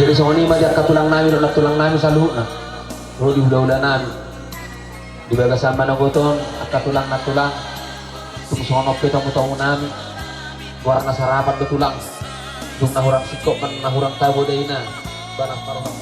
Jadi songoni majar katulang nami lo tulang nami saluhna. Lo di udah nami. Di bagasan mana goton katulang natulang. Tung sonop kita mutamu nami. Warna sarapan betulang. Tung nahurang sikok kan nahurang tabo deina. Banak taruhan.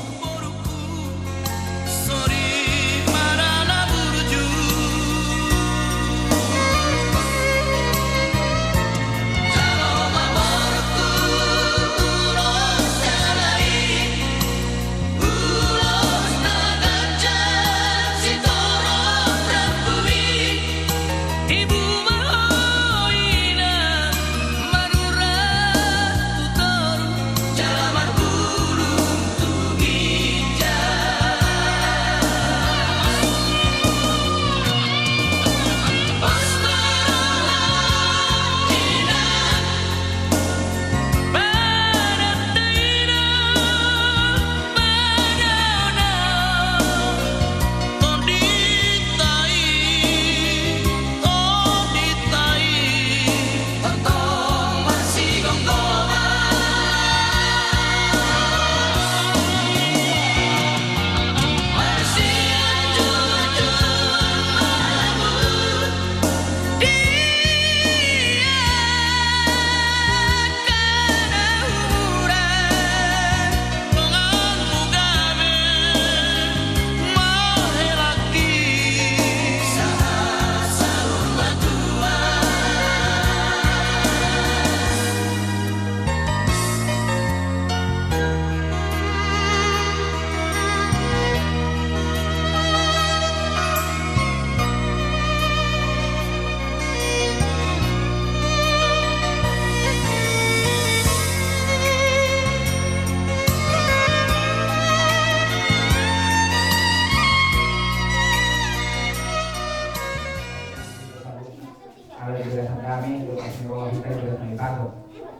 Ada di barisan kami, lokasi bawah kita di barisan Itago.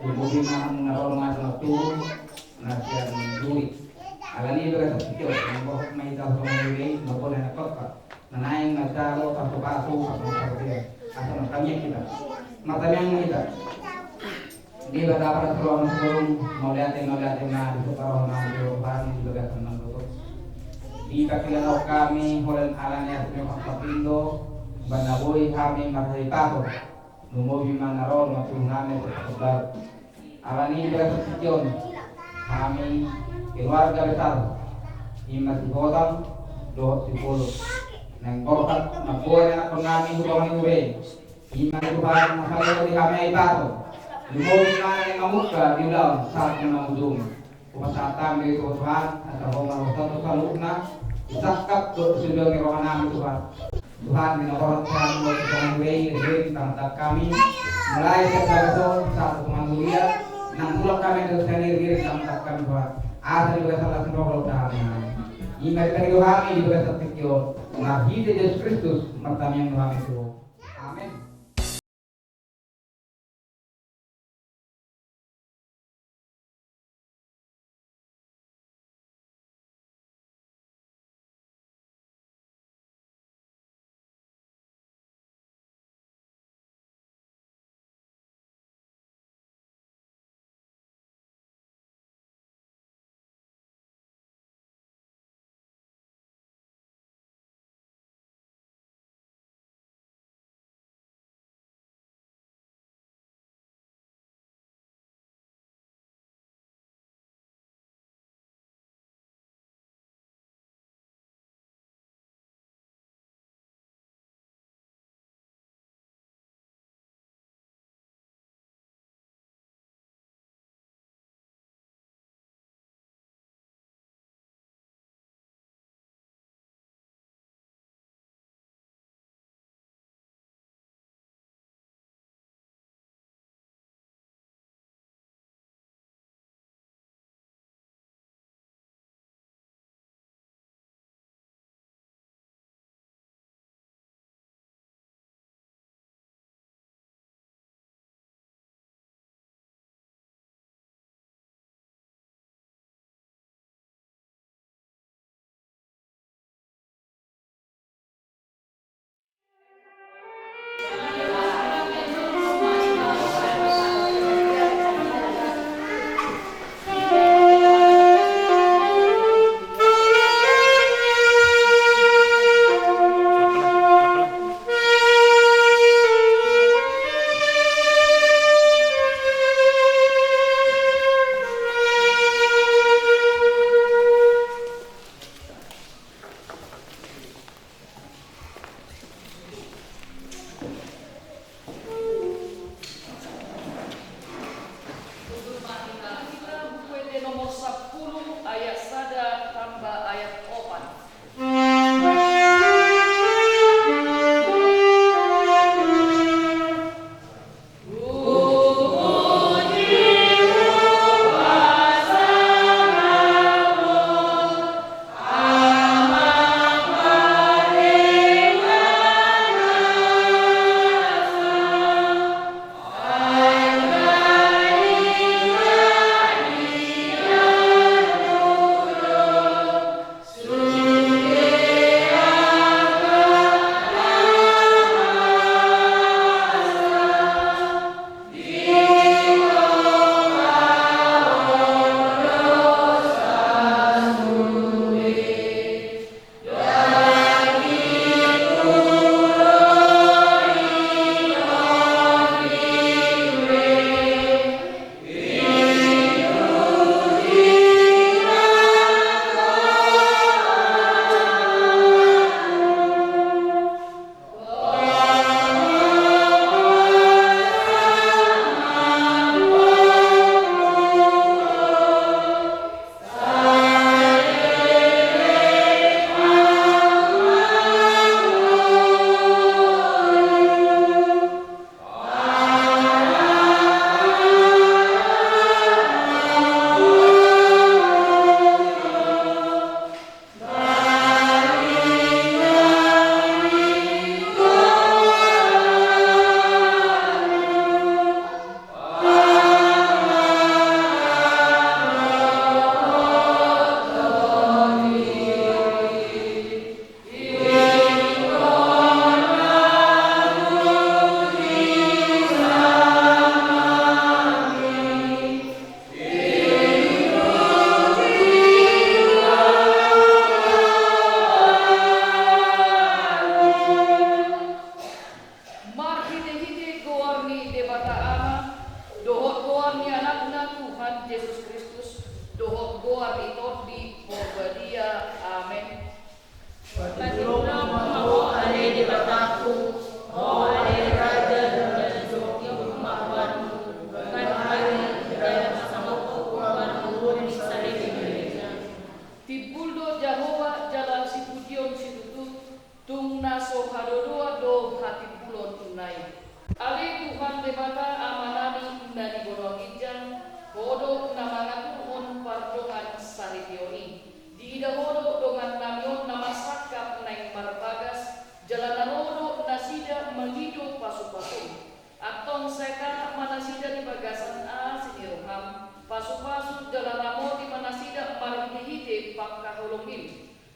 Kemudian mengenal rumah satu nasihat duri. Alani barisan kecil, membawa meja sama duri, membawa anak kota. Nanaing nagdalo pasu-pasu, pasu-pasu. Asal kami kita, matanya kita. Di bawah seluruh seluruh melihatin nah di separuh nama Tuhan di barisan mantu. Di kakilan kami, holen alanya senyum papindo. Banaboy kami maghaitaho numobi manaron mapungame tersebar alani bersesion kami keluarga besar imat sihotam do sipolo nang borkat mabuhay na kami hubang ure imat Tuhan masayo di kami aitaho numobi manaron mamuka di dalam saat menamudum upasatan dari Tuhan atau marusan salukna isakap do sundang rohanami Tuhan Tuhan dinobatkan buat pengawai tentang kami mulai dari satu pengamulia nang pulang kami terus diri tentang kami buat asal juga salah satu Tuhan ingat dari Tuhan ini juga terpikir nabi Yesus Kristus pertama yang Tuhan itu amin. nomor 10 ayat 1 tambah ayat 4.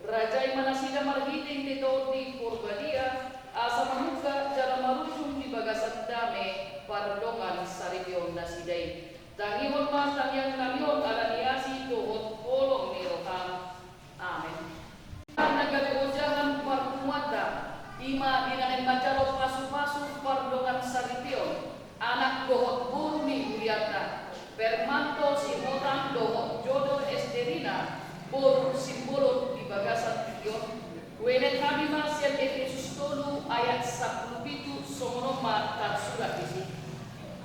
Rajai manasida marhiting dito di Purbadia, asa mamuka jala marusung di bagasan dame pardongan saribyon na siday. Tangihon mas tangyang namyon alaniasi tuhot polong ni Roham. Amen. Nagagawjahan parkumata, ima dinanin macaro pasu-pasu pardongan saribyon, anak dohot burni Uriata, Permanto simotang dohot jodoh esterina, por simbolo di bagasan Diyon. Wenet kami masyan Efesus 3 ayat 17 somonoma tersurat isi.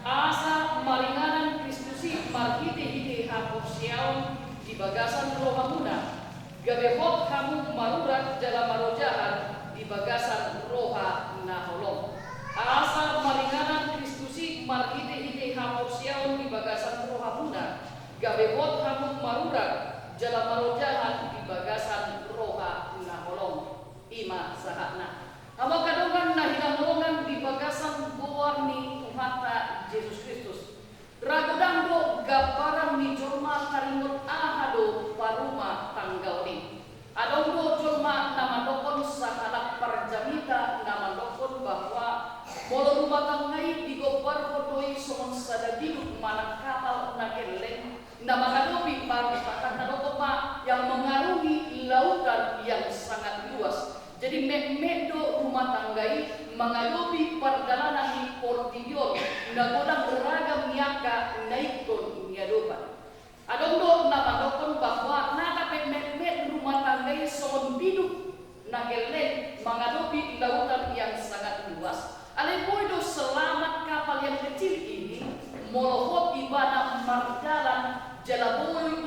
Asa maringanan Kristusi marhite-hite hapusyaon di bagasan rohamuna. Gabehot kamu marurat dalam marojahan di bagasan roha naholong. Asa maringanan Kristusi marhite-hite hapusyaon di bagasan rohamuna. Gabehot kamu marurat jala marojahan di bagasan roha naholong ima sahana. Ama kadongan na hinamolongan di bagasan buwarni umata Yesus Kristus. Ragodanggo gabaran ni jorma karimot ahado paruma tanggauni. Adonggo jorma namadokon sahalak parjamita namadokon bahwa molo rumah tangai digobar kodoi somon sadadiluk manak kapal nakeleng namakadobi pagipatan nadokoma yang mengarungi lautan yang sangat luas. Jadi medo rumah tanggai mengadobi perjalanan di Portidion nagodang beragam niaka naikon niadopan. Adongdo namadokon bahwa nada med rumah tanggai somon biduk nakeleng mengadobi lautan yang sangat luas. Alepoido selamat kapal yang kecil ini molohot ibadah mardalan jala boy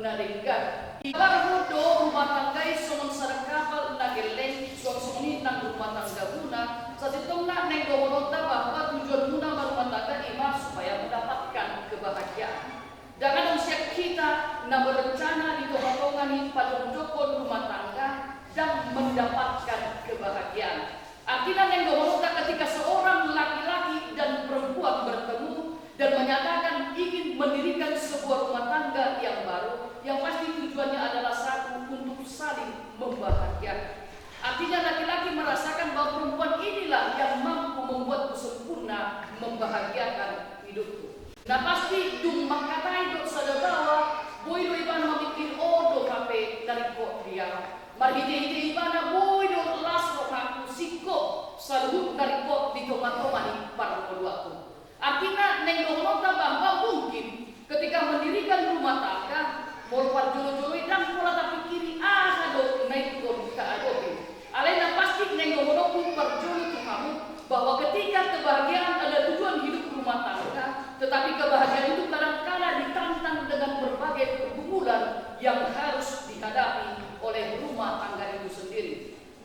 naringgan. Ibar hudo rumah tanggay sumon sarangkapal na geleng suang-sungin ng rumah tangga muna sa sitong na neng domonot na bahwa tujuan muna rumah tangga ima supaya mendapatkan kebahagiaan. Jangan usia kita na berencana di tengah-tengah palunjokon rumah tangga dan mendapatkan kebahagiaan. Artinya neng domonot ketika seorang laki-laki dan perempuan bertemu dan menyatakan ingin mendirikan sebuah rumah tangga yang baru, yang pasti tujuannya adalah satu, untuk saling membahagiakan. Artinya laki-laki merasakan bahwa perempuan inilah yang mampu membuatku sempurna, membahagiakan hidupku. Nah pasti dung makatai dok sada bawa, boy do ibana mamikir do kape dari kok dia. Marhide ibana boy do lasro kaku sikko saluhut dari kok di tomat-tomani para keduaku. Artinya neng domonota bahwa mungkin ketika mendirikan rumah tangga molpar jolo-jolo dan pola tapi kiri do naik go ka adobe. Alena pasti neng domonoku perjolo tu kamu bahwa ketika kebahagiaan adalah tujuan hidup rumah tangga, tetapi kebahagiaan itu kadang-kala ditantang dengan berbagai pergumulan yang harus dihadapi oleh rumah tangga itu sendiri.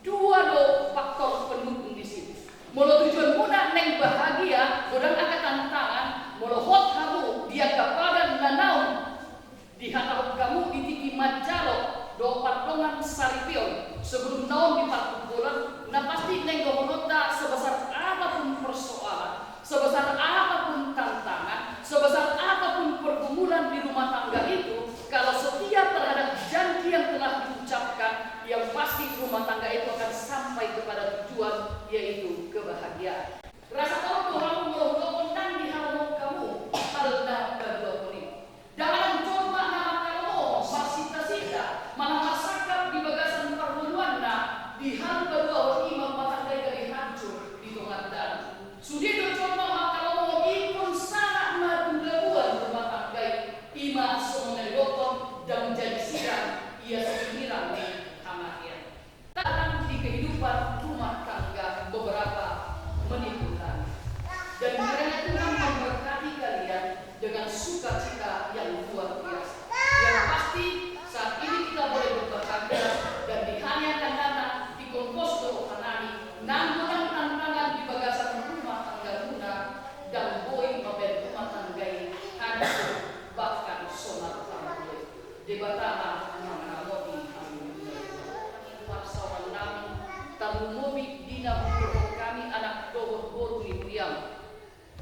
Dua faktor pendukung di sini. Molo tujuan muda neng bahagia, godang akan tantangan, molo hot kamu dia kepada nanaun di hatau kamu di tiki majalo do partongan saripion sebelum naon di parkubulan. Nah pasti neng gomonota sebesar apapun persoalan, sebesar apapun tantangan, sebesar apapun pergumulan di rumah tangga itu, kalau setia terhadap janji yang telah diucapkan, yang pasti rumah tangga itu akan sampai kepada tujuan, yaitu kebahagiaan. Rasa tahu Tuhan mengumpulkan dan di halaman kamu alda kedua kuning. Jangan coba nama kamu masita-sita, malah masakan di bagasan perburuan di hal kedua imam matangga dari hancur di tengah dan. Sudah coba makamu ikon sangat madunggabuan rumah tangga ima semenjadi dokter dan menjadi sidang ia sekirang di kematian. Datang di kehidupan rumah tangga beberapa menimbulkan dan kiranya Tuhan memberkati kalian dengan sukacita yang luar biasa. Yang pasti saat ini kita boleh berbahagia dan dihanyakan dana di kompos rohani, nanggulan tantangan di bagasan rumah tangga guna dan boy memberi rumah tangga hancur bahkan sonar tanggul di batama mengamodi paksawan nami tamumobi dina buku kami anak dohor boru ni William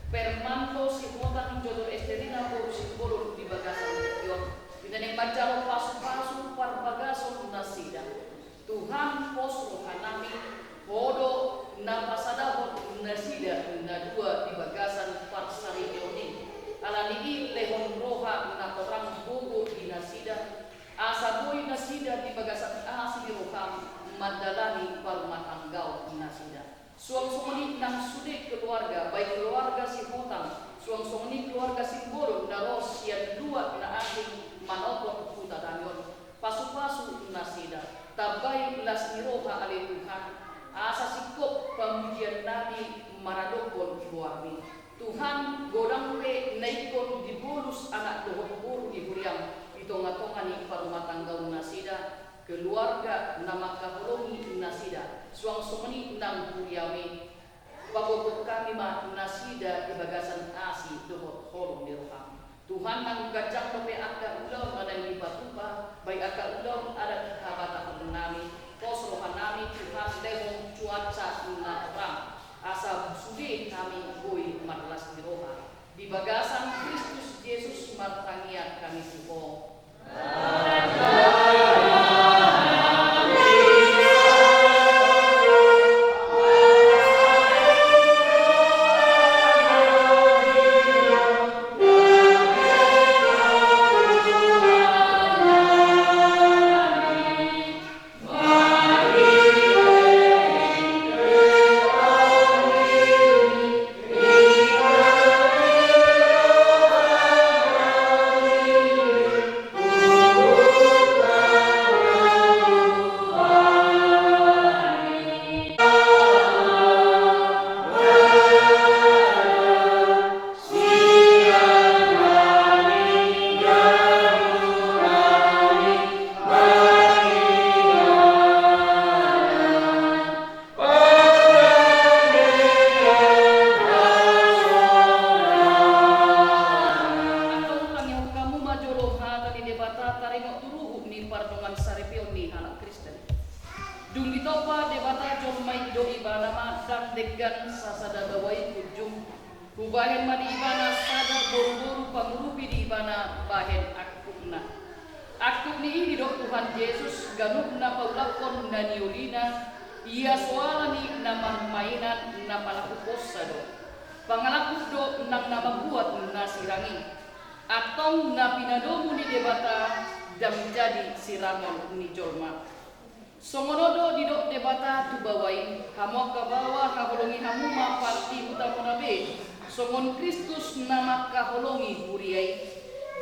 permanto si motan jodoh esterina boru si boru di bagasan yon dinaneng majalo pasu-pasu par bagason nasida Tuhan pos rohanami bodo na pasada nasida na dua di bagasan par sari yoni alanigi lehon roha na orang bubur di nasida asaboy nasida di bagasan asli roham madalani par matanggau nasida. Suang-sungni nang sudik keluarga, baik keluarga si hutang, suang-sungni keluarga si borong na ros yang dua na aking manopot puta danyon, pasu-pasu nasida, tabay las niroha ali Tuhan, asa sikop pamujian nabi maradokon buami. Tuhan godang pe naikon di bulus anak dohor buru di huriang, itonga-tonga ni parumah tangga nasida, keluarga nama kapolongi nasida suang sumeni nang huriawi pagobot kami ma nasida di bagasan asi dohor horong di roham Tuhan nang gajang lope akar ulang ada di batuba baik akar ulang ada habata nami pos rohan nami Tuhan lehong cuaca na terang asa sudi kami boy marlas di roha di bagasan Kristus Yesus martangiat kami suho. taringo turuhu ni pardongan saripio ni anak Kristen. Dung ditopa debata jolmai do ibana ma dan degan sasada gawai kujung. Hubahen mani ibana sada boru-boru pangurupi di ibana bahen akukna. Akuk ni ini do Tuhan Yesus ganukna paulakon na niulina. Ia soala ni nama mainan nama laku posa do. Pangalaku do nang nama buat na sirangi. Atau na pinadomu ni debata dan menjadi sirangon ni jolma. Songonodo didok debata tu bawai hamo kabawa kaholongi hamuma parti utama nabe songon Kristus nama kaholongi huriai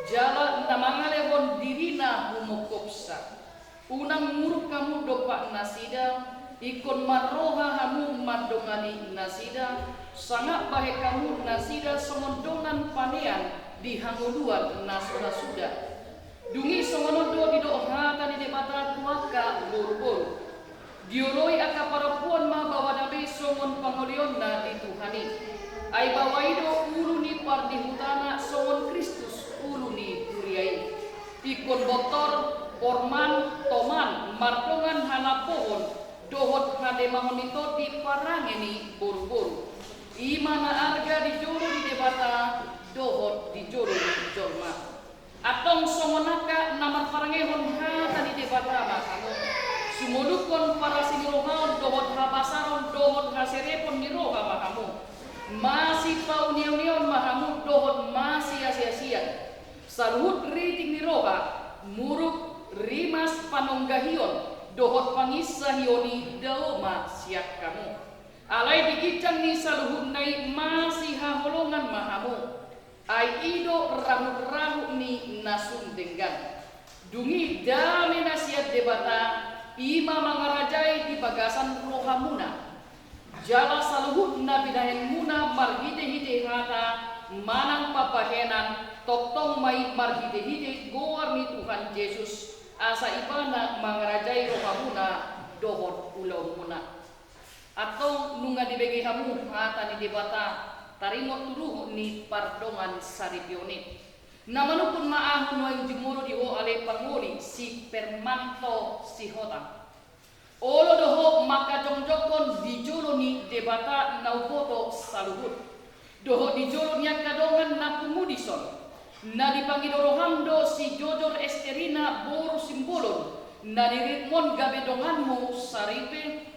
jala nama ngalewon dirina humokopsa unang muruk kamu dopak nasida ikon marroha hamu madongani nasida sangat bahe kamu nasida songon dongan panean di hanguluan nasura sudah dungi songonodo didok hata di debata tuaka bor-bor dioroi aka para puan ma bawa nabe songon pangolion na dituhani ai bawaido uluni pardi hutana songon Kristus uluni kuriai ikon botor orman toman martongan hana pohon dohot hade mahonito di parangeni bor-bor imana arga di joro di debata dohot di joro di jorma atong songonaka namar parangehon hata di debata makamu sumulukon para sinirohaon dohot habasaron dohot haserepon niroha makamu masih paunion-union mahamu dohot masih asia-asia saluhut riting niroha muruk rimas panonggahion dohot pangisahioni daoma siak kamu alai dikicang ni saluhut nai masih haholongan mahamu ai ido rahu-rahu ni nasum denggan dungi dame nasihat debata ima mangarajai di bagasan rohamuna jala saluhut na bidahen muna marhide-hide hata manang papahenan toktong mai marhide-hide goar ni Tuhan Yesus asa ibana mangarajai rohamuna dohot ulau muna atau nunga dibagi hamu hata ni debata tarimo turuh ni pardongan saripione namanupun maahun wa jumuro diho ale panguli si permanto si hota olo doho maka jongjokon dijolo ni debata naupoto saluhut doho dijolo niya kadongan na pumudison na dipangidorohamdo si jojor esterina boru simbolon na diritmon gabedonganmu saripe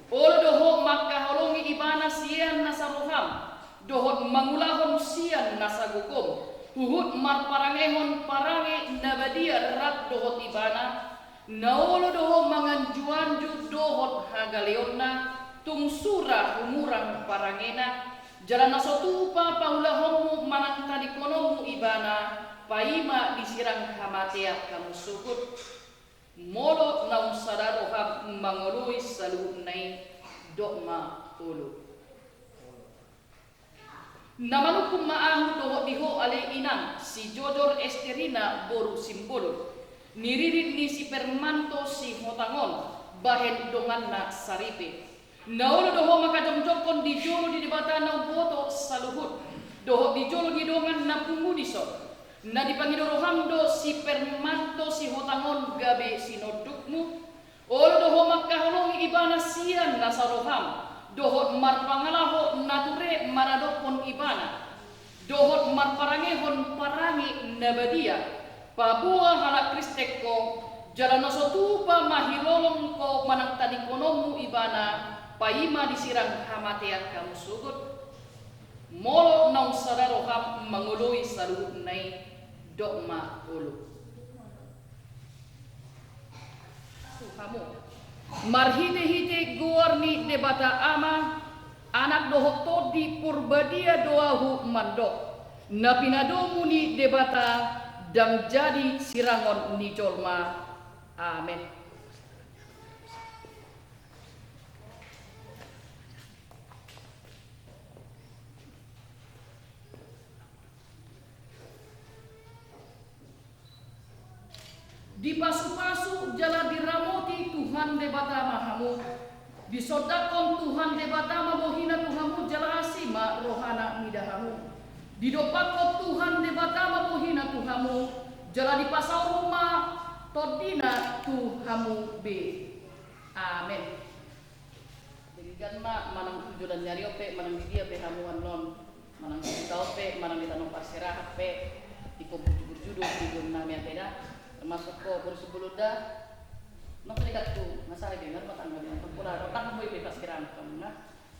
olo doho maka holongi ibana sian nasaroham dohot mangulahon sian nasagukom uhut marparangehon parange nabadia rat dohot ibana naolo doho manganjuanju dohot hagaleonna tungsura humurang parangena jalan nasotupa paulahonmu manang tadikonomu ibana paima disirang hamatea kamu sukut molo naung sadaroham mangolui saluhut nai dokma ulu namanukum maahu doho diho ale inang si jodor esterina boru simbolon niririt ni si permanto si hotangon bahen donganna saripe naolo doho maka jomjokon di jolo di debata na boto saluhut doho di jolo di dongan na pumudison na dipangidorohamdo si permanto si hotangon gabe sinodukmu olo doho maka holongi ibana sian nasaroham dohot marpangalaho nature maradopon ibana dohot marparangehon parangi nabadia pabua halak kristekko jalan nasotupa mahilolong ko manang tadikonomu ibana paima disirang hamatea kamu sugut molo naung sadaroham mangului saluhut nai dokma ulu kamu marhite-hite guarni debata ama anak dohot todi purbadia doahu mandok napinadomu ni debata dang jadi sirangon ni jolma amen. Di pasu-pasu jala diramoti Tuhan debata mahamu disodakon Tuhan debata mabohina Tuhanmu jala asima rohana midahamu didopakon Tuhan debata mabohina Tuhanmu jala di pasau rumah todina tu hamu be. Amin. Jadi kan mak manang tujuan nyari ope, manang di dia pe hamuan non, manang kita ope, manang kita non pasirah pe, iko bujur-bujur tujuan nami apeda, termasuk ko bersebelum dah, nak dekat tu masalah dengar matang dengan tempura, otak boy pe pasirah kamu nah,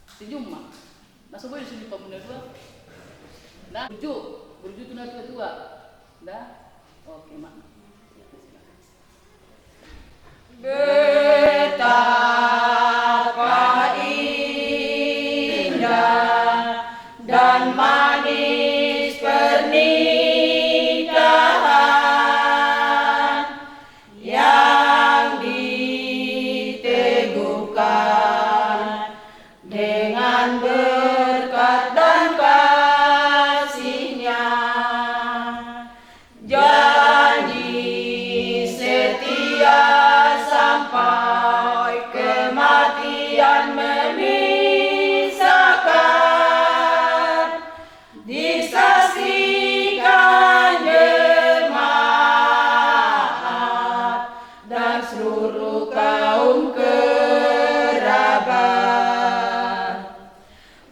senyum mak, nah seboy senyum pemuda dua, nah berju tu nak tua, dah, oke mak. Betapa indah dan manis pernikahan yang diteguhkan dengan berkat dan kasihnya. Janji setia sampai kematian memisahkan, disaksikan jemaat dan seluruh kaum kerabat.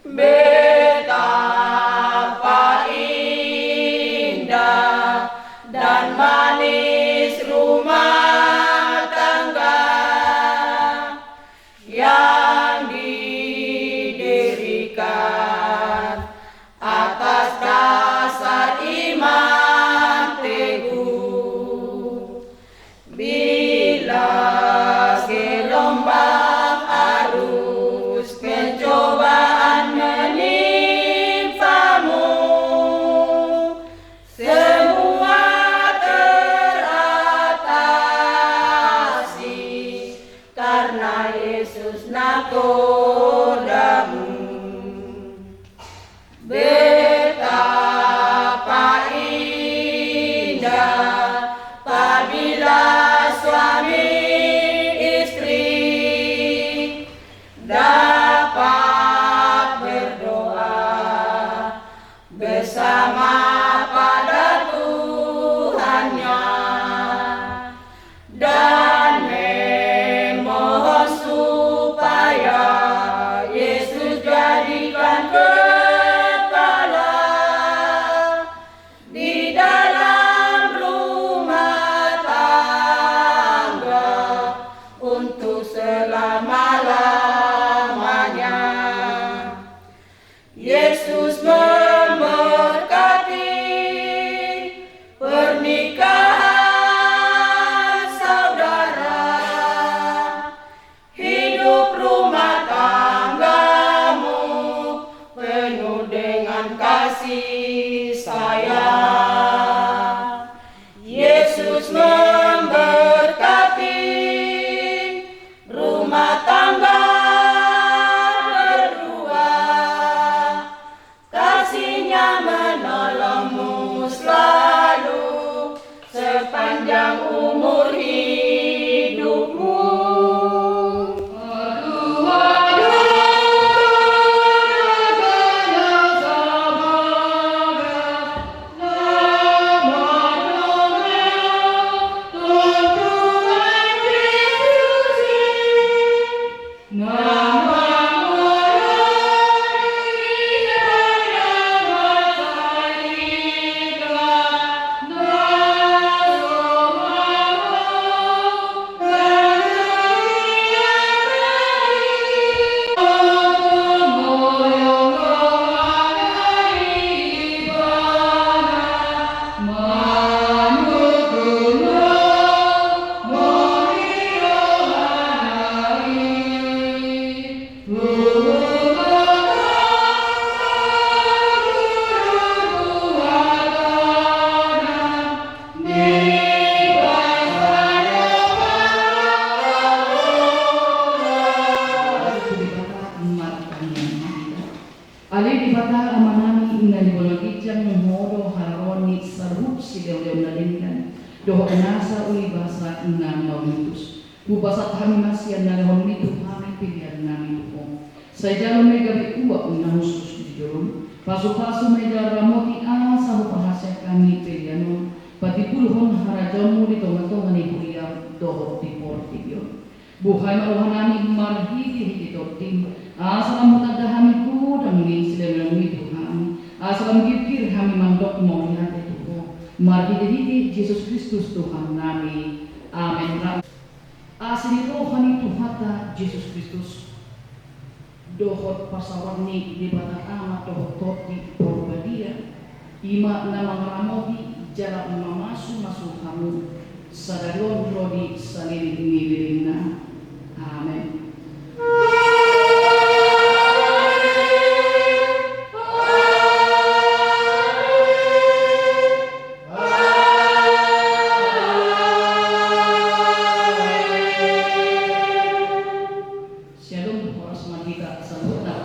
Betapa indah dan manis rumah tangga yang didirikan atas dasar iman teguh. Bila gelombang arus pencobaan menimpamu, semua teratasi karena Yesus nakodamu. Betapa indah apabila suami istri dapat berdoa bersama pada Tuhannya dan memohon supaya Yesus jadikan kepala di dalam rumah tangga untuk selama-lamanya. Yesus memberkati pernikahan saudara, hidup rumah tanggamu penuh dengan kasih sayang. Yesus memberkati rumah tangga berdua, kasihnya menolongmu selalu sepanjang umur hidupmu. Ali di bata amanami ina di bologijang menghodo haroni saruk sideu-deu nalinkan doho nasa uli basa ina maulitus bubasa kami masih na hon mitu kami pilihan nami tupo saja mega be uwa una khusus di jorum pasu-pasu mega ramoti asa bahasa kami pilihan patipuluhon harajamu di tonga-tonga ni Kuriam dohot timor tibyo. Buhay maruhan namin marhiti-hiti totim. Asalam mutadahan ko dan sila ng Tuhan. Asalam kipir kami mandok mo natin ito. Marhiti-hiti Jesus Kristus Tuhan namin. Amen. Asinito kami Tuhata Jesus Kristus. Dohot pasawarni di bata amat dohot di porbadia. Ima na mangramohi jarak mamasu-masu kamu. Sadarion rodi saliling-ngiling na. Amen. Shalom, oras magkita sa buta.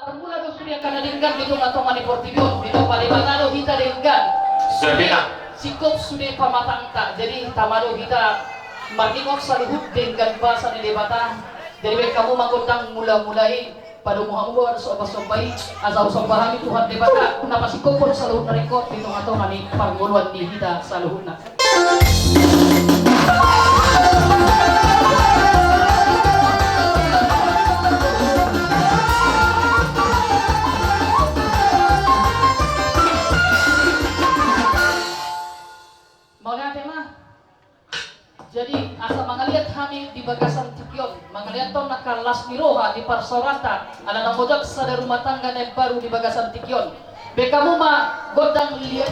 Pagmula do surya kanalinggan dito ngatongan ni Portibio, dito palimanado hita dinggan. Sabina. Sikop sudah pamatangta, jadi tamado hita martingok sa luhut dinggan basa ni debata. Jadi kamu mangundang mula-mulai pada muhamuar so basopay asal so pahami Tuhan debata napasikopon sa luhut na record dito ngatongan ni pagmuluan ni hita sa luhut na. Jadi asa mangaliat kami di bagasan Tikyon, mangaliat to nakalas ni Roha di Parsoranta, ada namojak sa rumah tangga na baru di bagasan Tikyon. Bekamu ma godang lihat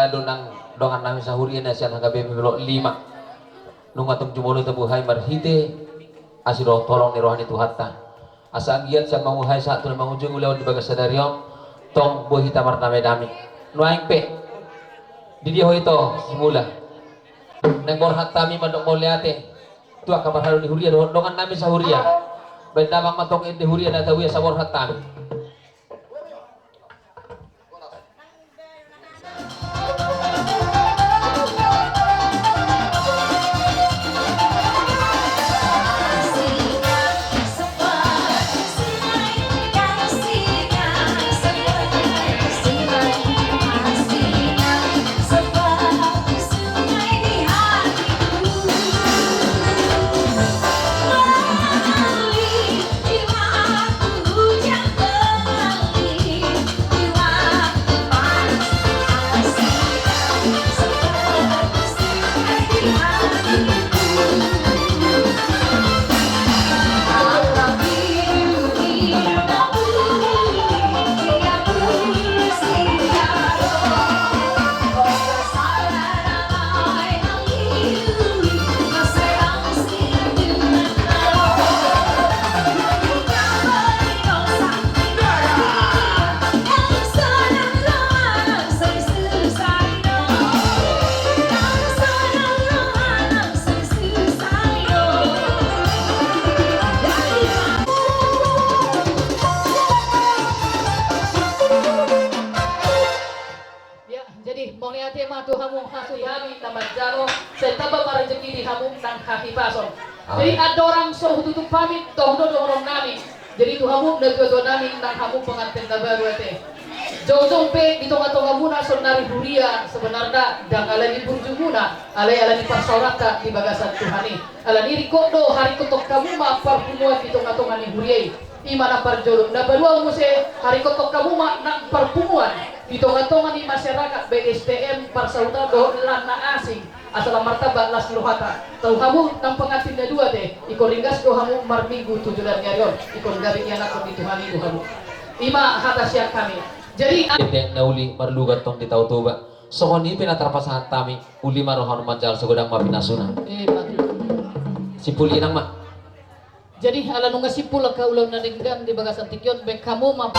lado ng dongan namin sa hurian na siya hanggang bibilo 5 nung atong jumulo tabuhay marhite asiro tolong ni rohani Tuhatta asa agiat sa manguhay sa ato na mangujung ulaw di bagas sa daryon tong buhi tamar na medami nuaing pe didiho ito simula nang borhat tami mandok moliate tua kamarhalo ni huria dongan namin sa huria bendamang matong di huria na tawiya sa borhat tami. Jadi ada orang so tutup pamit toh dorong nami. Jadi tu hamu nagdo nami nang hamu pengantin baru ate. Jauh pe itu ngatonga muna sonari huria sebenarnya dang alani burjumuna alani pasaurata di bagasan Tuhani. Alani rikodo hari kotok kamu ma parpumuan itu ngatonga ni huriai. Imana parjolo na barua mo se hari kotok kamu ma nang parpumuan itu ngatonga ni masyarakat BSTM parsauta do lana asing. Asal martabat las lohata tahu kamu nang pengantin na dua deh ikon ringgas do kamu marminggu 7 ngarion ikon garing anak ko Tuhan itu kamu ima hata siap kami jadi nauli marlugat tong di tau tuba sohoni pinatrapasahan tami uli marohan manjal segodang mapinasuna sipuli nang ma jadi ala nunga sipul ka ulang na dinggan di bagasan tikyon be kamu ma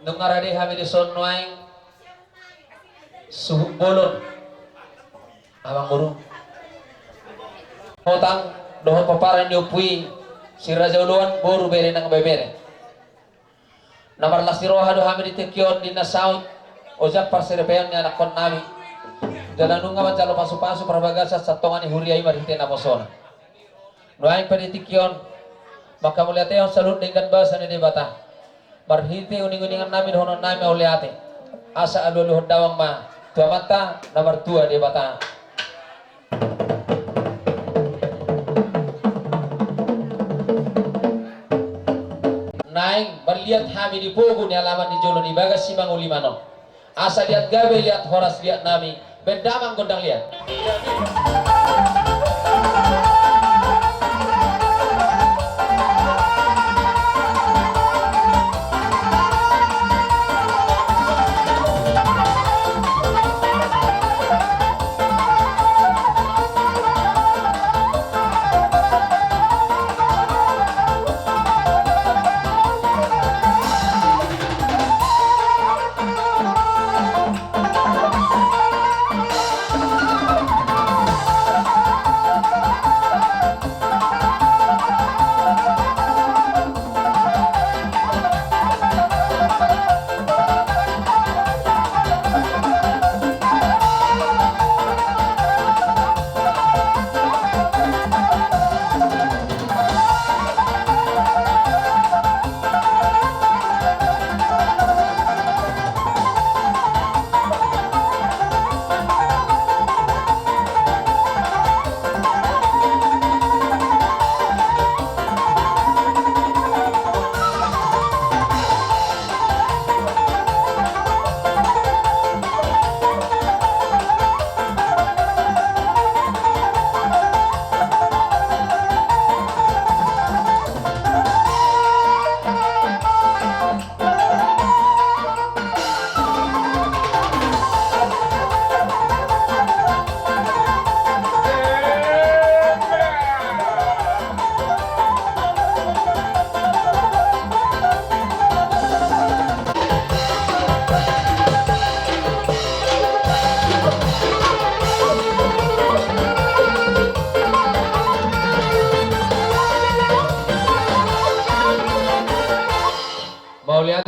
nung arade kami di sonwaing suhuk bolon abang burung hotang dohon paparan diupui si raja uluan boru bere nang bebere namar lasiroha do kami di tekyon di nasaut ojak parserepeon ni anak kon nami dalam nunga mancalo pasu-pasu prabagasa satongan ihuriai marite na posona nuaing peditikyon maka muliateon salut dengan bahasa ni debata marhiti uning-uningan namin honon namin uliate asa aluluhod dawang ma tua mata nomor 2 di bata naing berlihat kami di pogo ni alaman di jolo di bagas si Bang Ulimano asa lihat gabe lihat horas lihat nami bendamang gondang lihat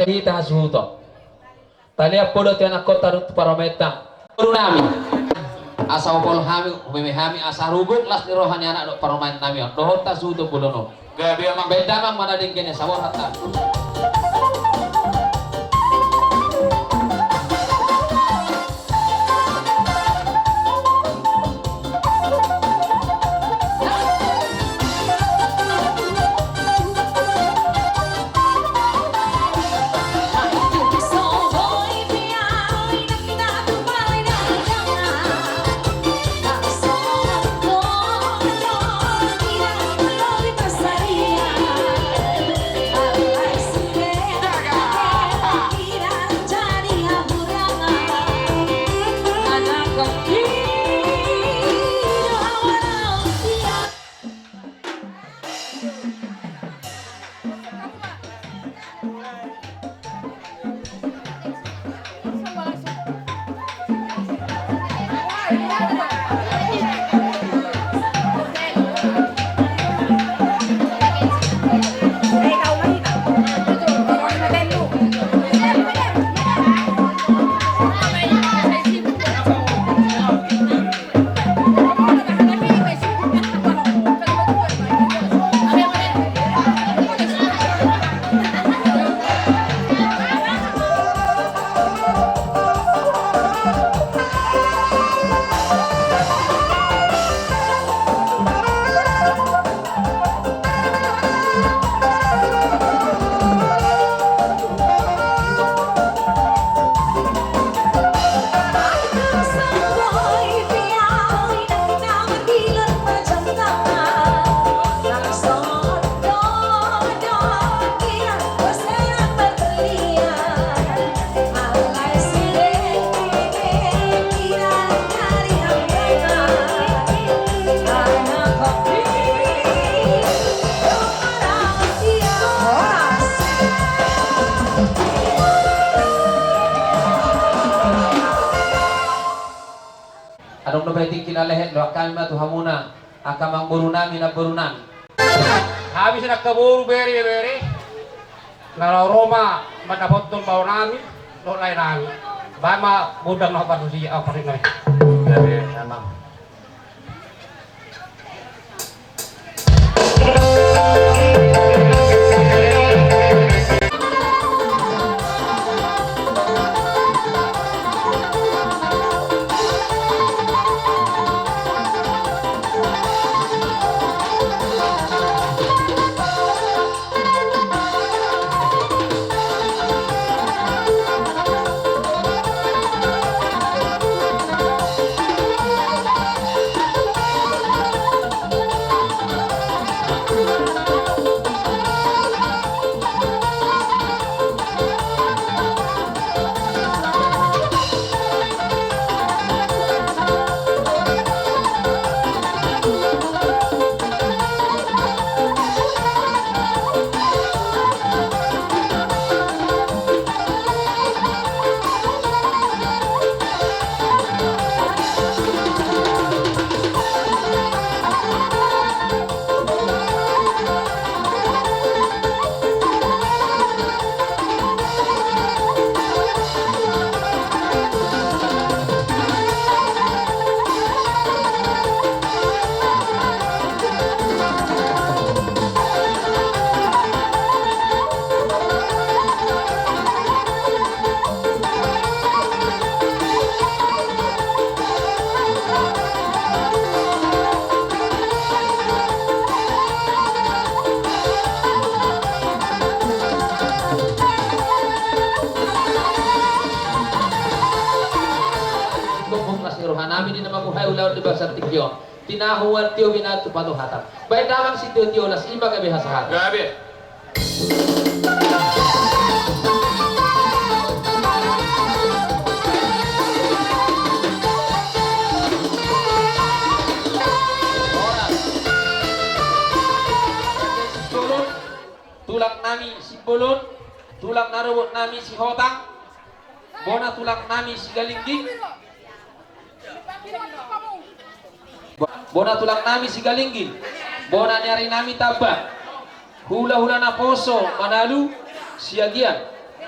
kita hasuto. Talia podo tiana kota rut parametang. Nami. Asa opol hami, hami asa ruguk las ni rohani anak do paromain nami. Dohota suto pulono. Gabi amang beda mang mana dingkene sabor hatta. Adong nabayting kinalehet lo kami matu hamuna akamang burunami na burunan. Habis nakaburu beri na Roma madapot tong bau nami lo lain nami bama budang na panusia apa rin nami. Beri emang. Nami di nama buhay ulaw di basar tikyo tinahuan tiyo binatu paduhatan baik damang si tiyo las iba gabi hasahat gabi tulang nami si bulun tulang naruwot nami si hotang bona tulang nami si galingging bona tulang nami si galinggin bona nyari nami tabah hula-hula na poso manalu siagian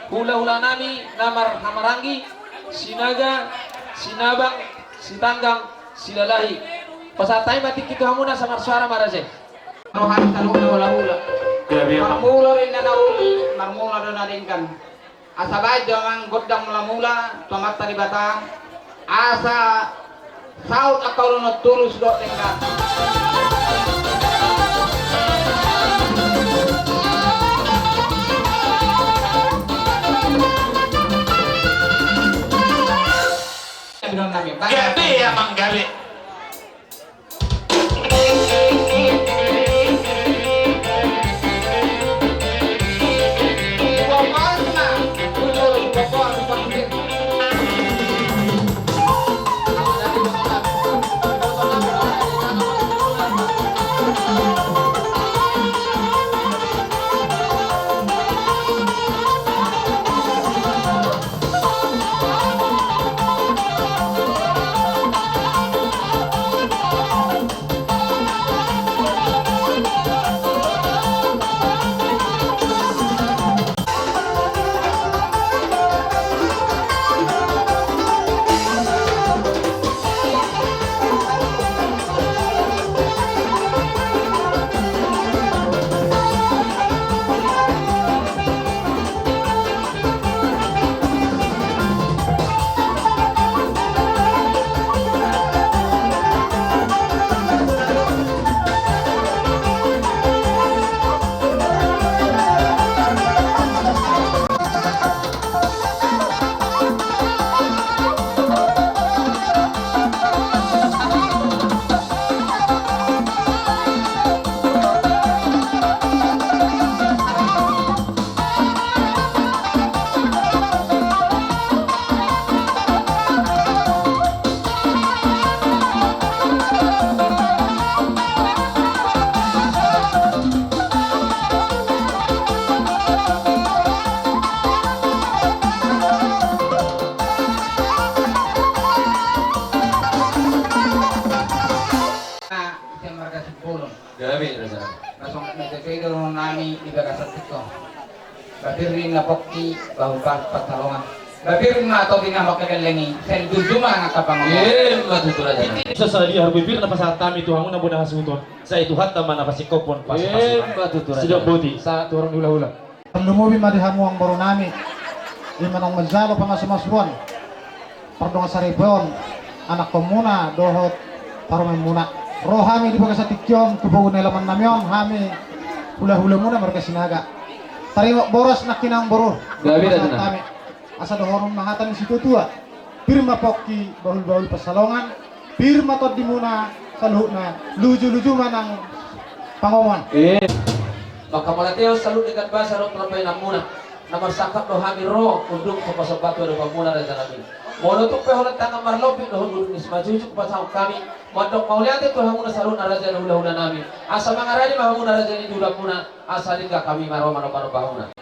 hula-hula nami Hamarangi, Sinaga, Sinabang, Sitanggang, Silalahi. Pasatay matik kita hamuna sa Marsuara Maraje. Rohan sa loob na hula-hula. Marmula rin na nauli, marmula rin na rin kan. Asabay jangan godang mula-mula, tomat tari bata. Asa saut akaw rin tulus do tingkat. Gabi ya manggali. Gabi Raja. Masong nagkakaido nami ibagasan ito. Babirin na pokti bahu patalongan. Babirin na ato dinamok kagalangi. Sen duduma nga kapangalan. Matuto Raja. Sa sali harbibir na pasatami ito hamon na muna hasuton. Sa ituhat naman na pasikopon Matuto Raja. Sidok buti sa turang hula-hula. Lumubi madihan mo ang borunami. Di manong mazzalo pa nga sumasbuan. Pardo nga sa ribon. Anak ko muna, dohot, parumay muna. Rohami di ba sa tikyon, tubugon na laman namyon, hami, hula-hula muna, marga sinaga. Tariwa boros na kinang boro. Gabi na dyan. Asa dohonon mahatan ni si tutua. Pirma pokki, bahul-bahul pasalongan. Pirma tod di muna, sa luho na, luju-luju man ang pangongan. Maka malateo salut dengan bahasa ro propay namuna. Namar sakap do hami ro undung ko pasabatu do pamuna Raja nabi. Mono tu peholat tangan marlopi do hundur ni semajuju ko pasang kami. Mondok mauliate to hamuna sarun Raja hula-hula nami. Asa mangarani mahamuna Raja ni dula muna. Asa lingga kami maro mano bahuna.